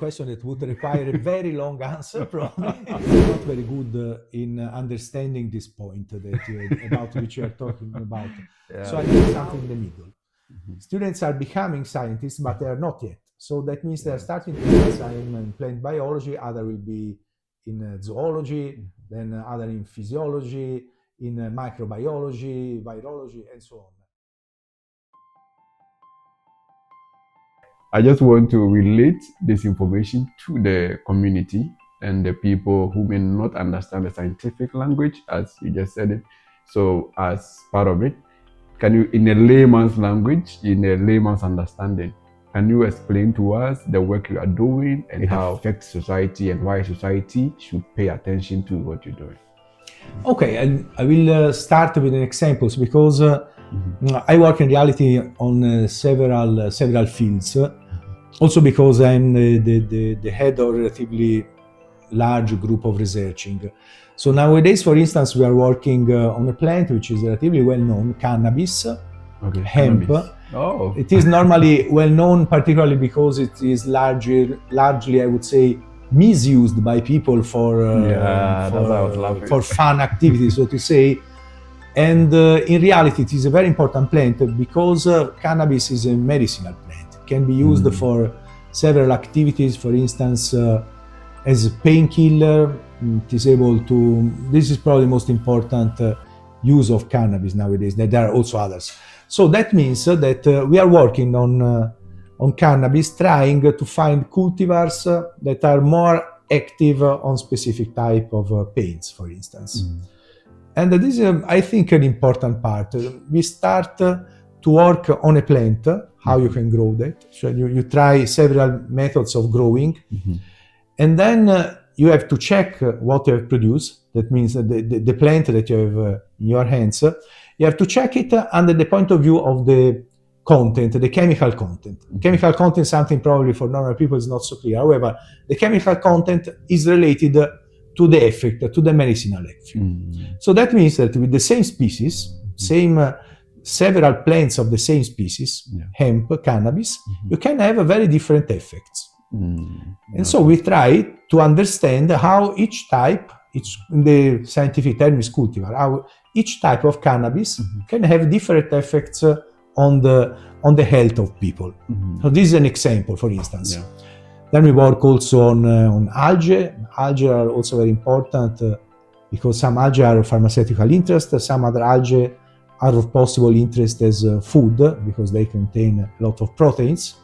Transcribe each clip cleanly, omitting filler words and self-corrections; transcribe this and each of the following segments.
question that would require a very long answer, probably. I'm not very good in understanding this point about which you are talking about. Yeah. So I do something in the middle. Students are becoming scientists, but they are not yet. So that means they are starting to do some in plant biology, other will be in zoology, then other in physiology, in microbiology, virology, and so on. I just want to relate this information to the community and the people who may not understand the scientific language, as you just said it. So as part of it, can you, in a layman's language, in a layman's understanding, can you explain to us the work you are doing and how it affects society and why society should pay attention to what you're doing? Okay, and I will start with an example because I work in reality on several fields. Also because I'm the head of a relatively large group of researching. So nowadays, for instance, we are working on a plant which is relatively well known, cannabis, hemp. Cannabis. Oh. It is normally well known, particularly because it is largely, I would say, misused by people for fun activities, so to say. And in reality, it is a very important plant because cannabis is a medicinal plant. It can be used for several activities, for instance, as a painkiller. It is able to, this is probably the most important use of cannabis nowadays. There are also others. So that means that we are working on cannabis, trying to find cultivars that are more active on specific type of pains, for instance. And this is, I think, an important part. We start to work on a plant, how you can grow that. So you try several methods of growing, and then you have to check what you have produced. That means the plant that you have in your hands, you have to check it under the point of view of the content, the chemical content. Chemical content is something probably for normal people is not so clear. However, the chemical content is related to the effect, to the medicinal effect. So that means that with the same species, several plants of the same species, hemp, cannabis, you can have very different effects. And so we try to understand how each type, the scientific term is cultivar, how each type of cannabis can have different effects on the health of people. So this is an example, for instance. Then we work also on algae. Algae are also very important because some algae are of pharmaceutical interest, some other algae are of possible interest as food because they contain a lot of proteins.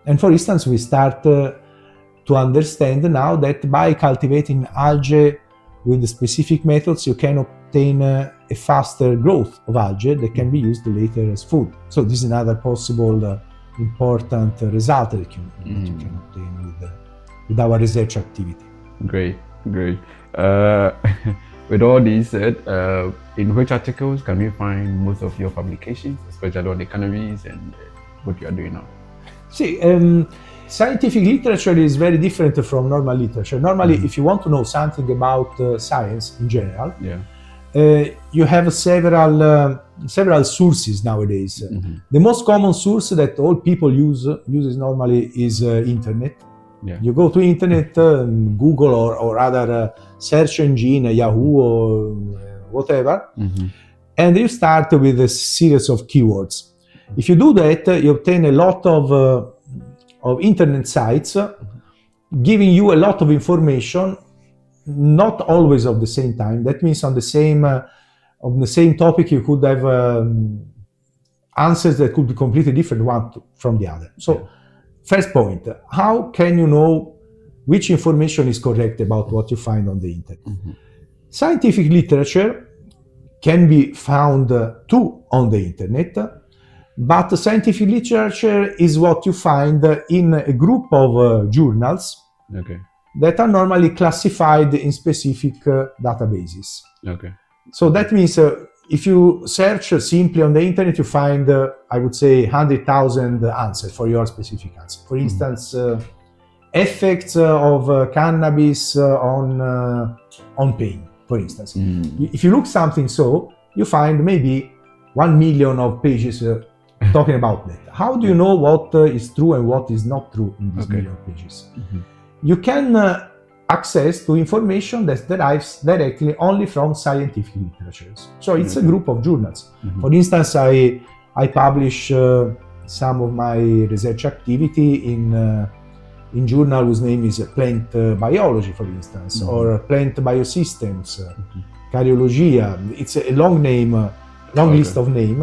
And for instance, we start to understand now that by cultivating algae with specific methods, you can obtain a faster growth of algae that can be used later as food. So this is another possible important result that you can obtain with our research activity. Great. With all this said, in which articles can we find most of your publications, especially on the cannabis and what you are doing now? See, scientific literature is very different from normal literature. Normally, if you want to know something about science in general, you have several sources nowadays. The most common source that all people uses normally is internet. You go to internet, Google or other search engine, Yahoo or whatever, and you start with a series of keywords. If you do that, you obtain a lot of internet sites giving you a lot of information, not always at the same time. That means on the same topic you could have answers that could be completely different one from the other. So first point, how can you know which information is correct about what you find on the internet? Scientific literature can be found too on the internet, but scientific literature is what you find in a group of journals that are normally classified in specific databases. So that means if you search simply on the internet, you find, I would say, 100,000 answers for your specific answer. For instance, effects of cannabis on pain, for instance. If you look something so, you find maybe 1 million of pages talking about that. How do you know what is true and what is not true in these million pages? You can access to information that derives directly only from scientific literatures. So it's a group of journals. For instance, I publish some of my research activity in journal whose name is Plant Biology, for instance, or Plant Biosystems, Cardiologia. It's a long name, list of name.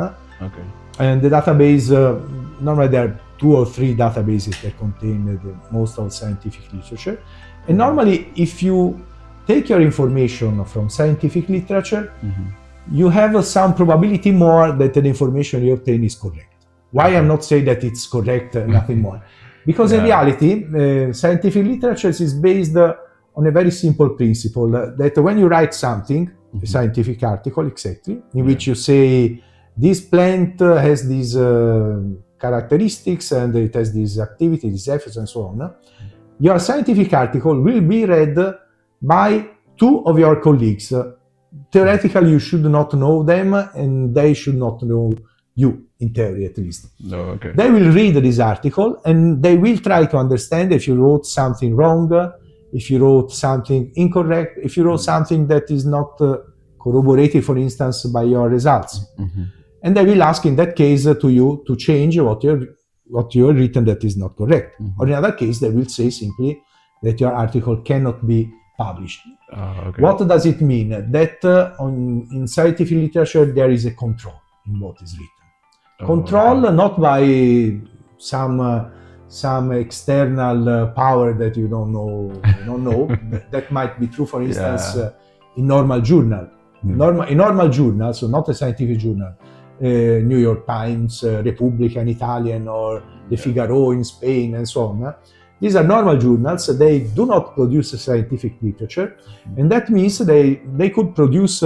And the database, normally there are 2 or 3 databases that contain most of scientific literature. And normally, if you take your information from scientific literature, you have some probability more that the information you obtain is correct. Why I'm not saying that it's correct, nothing more? Because in reality, scientific literature is based on a very simple principle that when you write something, a scientific article exactly, in which you say, this plant has these characteristics and it has these activities, these effects and so on, your scientific article will be read by 2 of your colleagues. Theoretically, you should not know them and they should not know you, in theory at least. They will read this article and they will try to understand if you wrote something wrong, if you wrote something incorrect, if you wrote something that is not corroborated, for instance, by your results. And they will ask in that case to you to change what you have written that is not correct. Or in other case, they will say simply that your article cannot be published. What does it mean? That in scientific literature there is a control in what is written. Control not by some external power that you don't know. That might be true, for instance, in normal journal. In normal journal, so not a scientific journal, New York Times, Repubblica in Italian, or the Figaro in Spain, and so on. These are normal journals. They do not produce scientific literature, and that means they could produce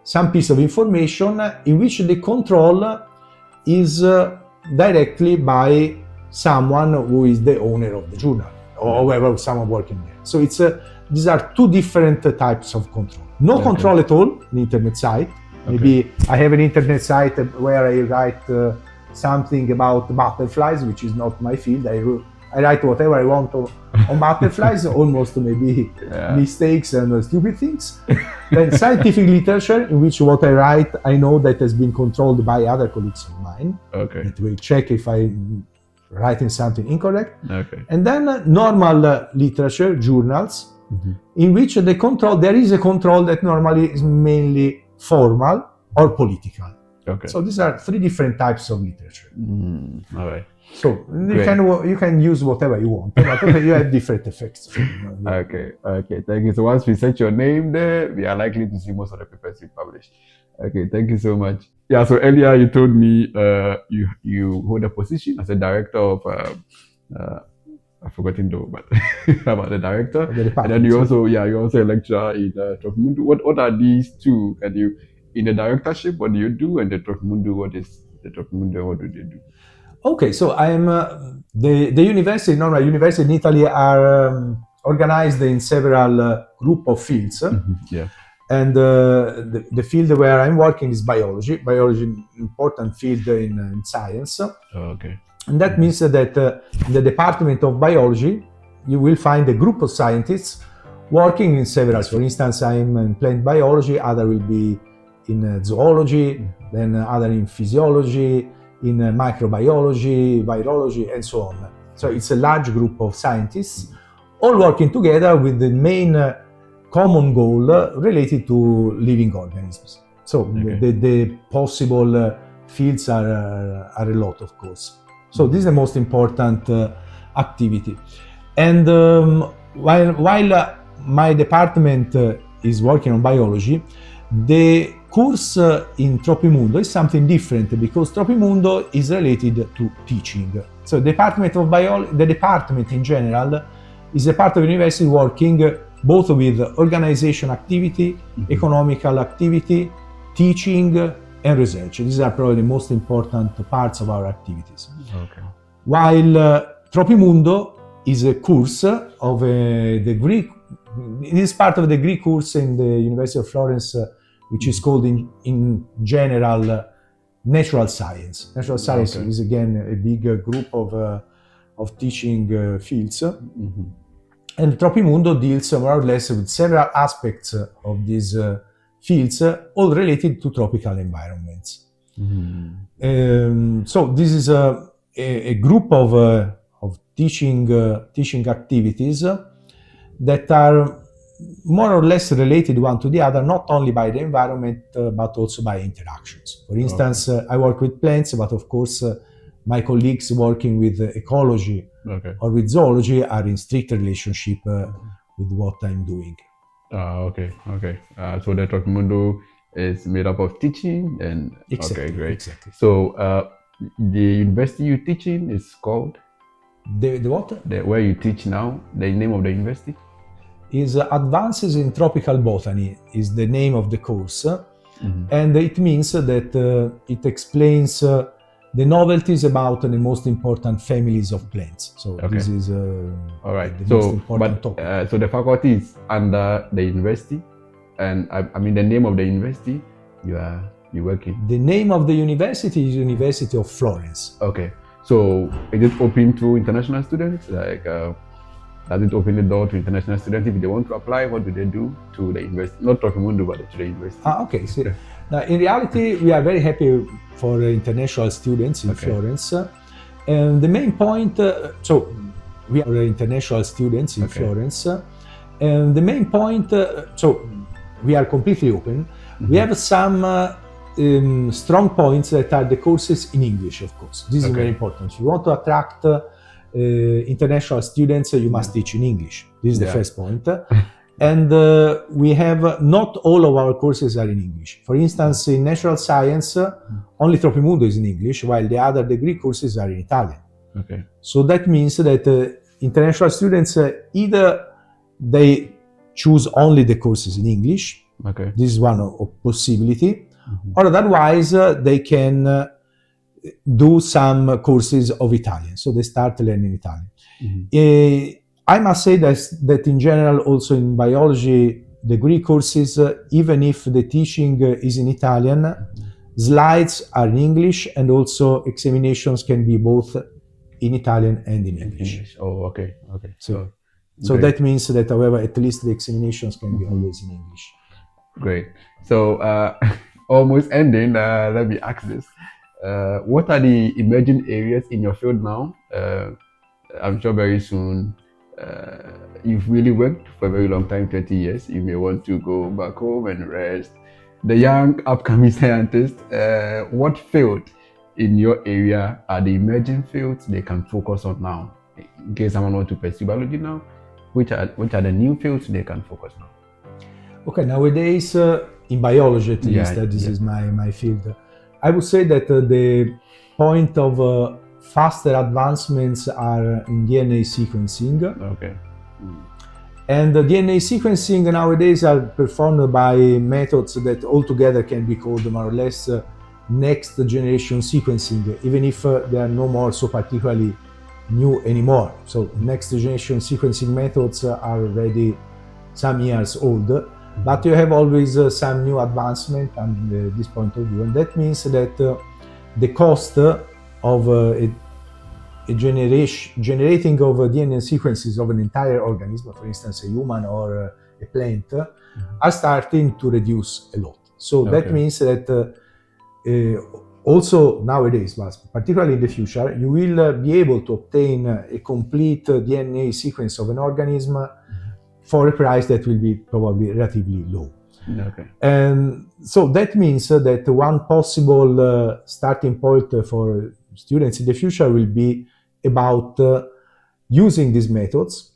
some piece of information in which the control is directly by someone who is the owner of the journal, or whoever, someone working there. So these are 2 different types of control. No control at all, an internet site. Maybe I have an internet site where I write something about butterflies, which is not my field. I write whatever I want on butterflies, almost maybe mistakes and stupid things. Then scientific literature, in which what I write, I know that has been controlled by other colleagues of mine. That will check if I'm writing something incorrect. And then normal literature, journals, in which there is a control that normally is mainly formal or political. So these are 3 different types of literature. So you can use whatever you want, but you have different effects. Okay. Thank you. So once we set your name there, we are likely to see most of the papers you publish. Okay, thank you so much. Yeah. So earlier you told me you hold a position as a director of I've forgotten though, but about the director. And then you're also a lecturer in Tropmundo. What are these 2? And you in the directorship, what do you do? And the Tropmundo, what is the Tropmundo? What do they do? Okay, so I am the university. Normal university in Italy are organized in several group of fields. And the field where I'm working is biology. Biology is an important field in science. And that means that in the department of biology, you will find a group of scientists working in several. For instance, I'm in plant biology, other will be in zoology, then other in physiology, in microbiology, virology, and so on. So it's a large group of scientists, all working together with the main common goal related to living organisms. So the possible fields are a lot, of course. So this is the most important activity. And while my department is working on biology, the course in Tropmundo is something different, because Tropmundo is related to teaching. So the department in general is a part of the university working both with organization activity, economical activity, teaching, and research. These are probably the most important parts of our activities. While Tropmundo is a course of a degree, it is part of the degree course in the University of Florence, which is called in general natural science. Natural science Okay. is again a big group of teaching fields. And Tropimundo deals more or less with several aspects of these fields, all related to tropical environments. So this is a group of teaching activities that are more or less related one to the other, not only by the environment, but also by interactions. For instance, I work with plants, but of course, my colleagues working with ecology or with zoology are in strict relationship with what I'm doing. Okay. So the Tropimundo is made up of teaching and Exactly, okay, great. exactly. So the university you teach in is called The what? where you teach now. The name of the university Is Advances in Tropical Botany is the name of the course, and it means that it explains the novelties about the most important families of plants. So this is all right. the most important topic. So the faculty is under the university, and I mean the name of the university you work in. The name of the university is University of Florence. Okay. So is it open to international students? Like, does it open the door to international students if they want to apply? What do they do to the university? Not Tropimundo, but to the university. Okay. So, now, in reality, we are very happy for international students in Florence. And the main point, so we are international students in Florence. And the main point, so we are completely open. We have some strong points that are the courses in English, of course. This is very important. If you want to attract international students, you must teach in English. This is the first point. And we have not all of our courses are in English. For instance, in natural science, only Tropimundo is in English, while the other degree courses are in Italian. Okay. So that means that international students either they choose only the courses in English. Okay. This is one of possibility, or otherwise they can do some courses of Italian. So they start learning Italian. I must say that in general, also in biology degree courses, even if the teaching is in Italian, slides are in English, and also examinations can be both in Italian and in English. Oh, okay. So that means that, however, at least the examinations can be always in English. Great. So almost ending, let me ask this. What are the emerging areas in your field now? I'm sure very soon you've really worked for a very long time, 20 years. You may want to go back home and rest. The young upcoming scientists, what field in your area are the emerging fields they can focus on now? In case someone wants to pursue biology now, which are the new fields they can focus on? Okay, nowadays in biology at least, this is my field. I would say that the point of faster advancements are in DNA sequencing. Okay. And the DNA sequencing nowadays are performed by methods that altogether can be called more or less next generation sequencing, even if they are no more so particularly new anymore. So next generation sequencing methods are already some years old, but you have always some new advancement on this point of view. And that means that the cost of generating of DNA sequences of an entire organism, for instance a human or a plant, are starting to reduce a lot. So that means that also nowadays, but particularly in the future, you will be able to obtain a complete DNA sequence of an organism for a price that will be probably relatively low. Okay. And so that means that one possible starting point for students in the future will be about using these methods.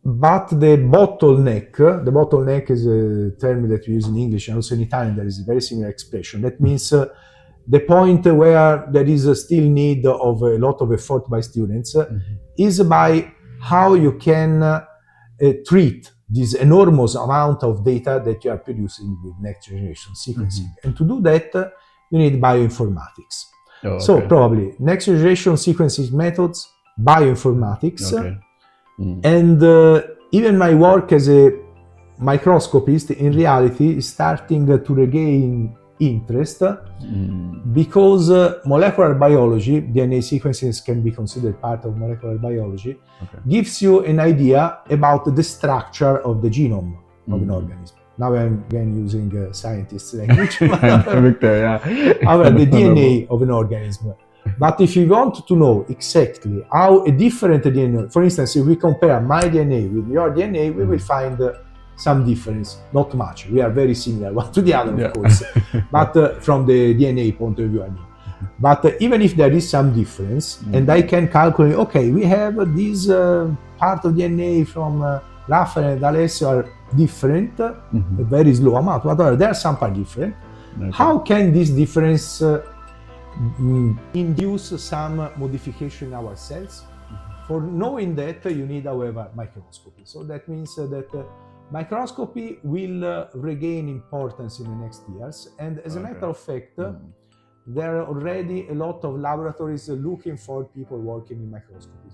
But the bottleneck is a term that we use in English, and also in Italian there is a very similar expression. That means the point where there is still need of a lot of effort by students is by how you can treat this enormous amount of data that you are producing with next generation sequencing. And to do that, you need bioinformatics. So probably next generation sequencing methods, bioinformatics, and even my work as a microscopist in reality is starting to regain interest because molecular biology, DNA sequences can be considered part of molecular biology, gives you an idea about the structure of the genome of an organism. Now I'm again using scientist language. However, the DNA of an organism. But if you want to know exactly how a different DNA, for instance, if we compare my DNA with your DNA, we will find some difference, not much. We are very similar one to the other, of course, but from the DNA point of view, I mean. But even if there is some difference, and I can calculate, okay, we have this part of DNA from Raphael and Alessio are different, a very slow amount, but there are some part different. How can this difference induce some modification in our cells? For knowing that, you need, however, microscopy. So that means that microscopy will regain importance in the next years. And as a matter of fact, there are already a lot of laboratories looking for people working in microscopy,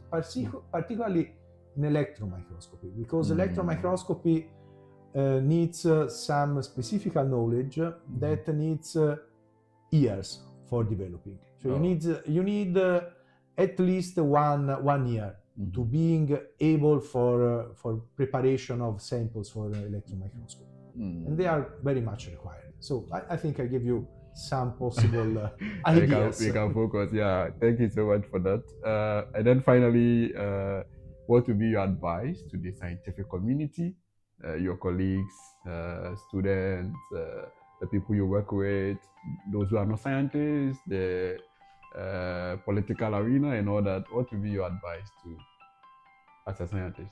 particularly in electron microscopy, because electron microscopy needs some specific knowledge that needs years for developing. So you need at least one year to being able for preparation of samples for electron microscopy, and they are very much required. So I think I give you some possible ideas. We can focus. Yeah, thank you so much for that. And then finally, what would be your advice to the scientific community, your colleagues, students, the people you work with, those who are not scientists, the political arena and all that? What would be your advice to as a scientist?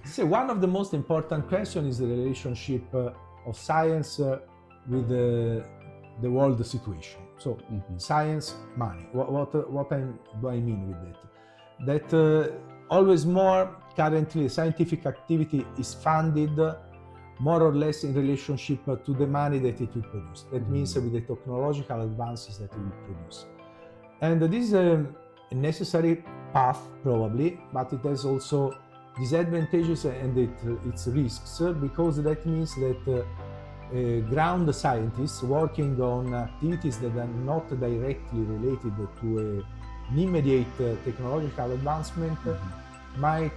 So one of the most important questions is the relationship of science with the world situation. So science, money. What do I mean with that? That always more currently scientific activity is funded more or less in relationship to the money that it will produce. That means with the technological advances that it will produce. And this is a necessary path probably, but it has also disadvantages and its risks, because that means that ground scientists working on activities that are not directly related to an immediate technological advancement might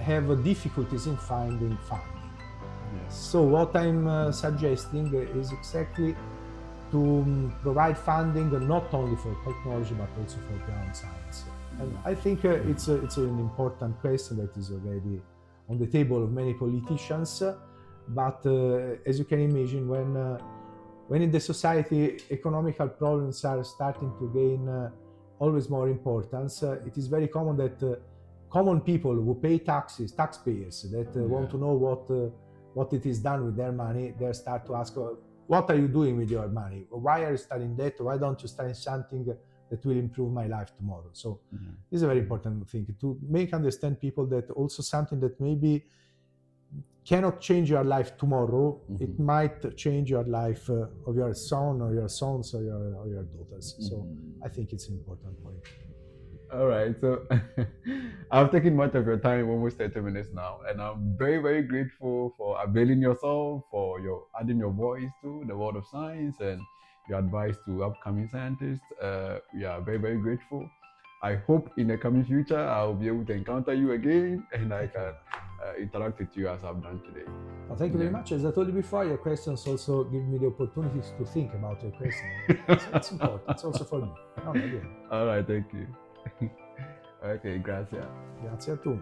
have difficulties in finding funding. So what I'm suggesting is exactly to provide funding not only for technology but also for ground science. And I think it's an important question that is already on the table of many politicians. But as you can imagine, when in the society economical problems are starting to gain always more importance, it is very common that common people who pay taxes, taxpayers that want to know what it is done with their money, they start to ask, what are you doing with your money? Why are you studying that? Why don't you study something that will improve my life tomorrow? So this is a very important thing, to make understand people that also something that maybe cannot change your life tomorrow, it might change your life of your son or your sons or your daughters. So I think it's an important point. All right, so I've taken much of your time, almost 30 minutes now, and I'm very, very grateful for availing yourself, for your adding your voice to the world of science and your advice to upcoming scientists. We are very, very grateful. I hope in the coming future I'll be able to encounter you again and I can interact with you as I've done today. Well, thank you very much. As I told you before, your questions also give me the opportunities to think about your question. It's important. It's also for me. No, all right, thank you. Ok, grazie. Grazie a tu.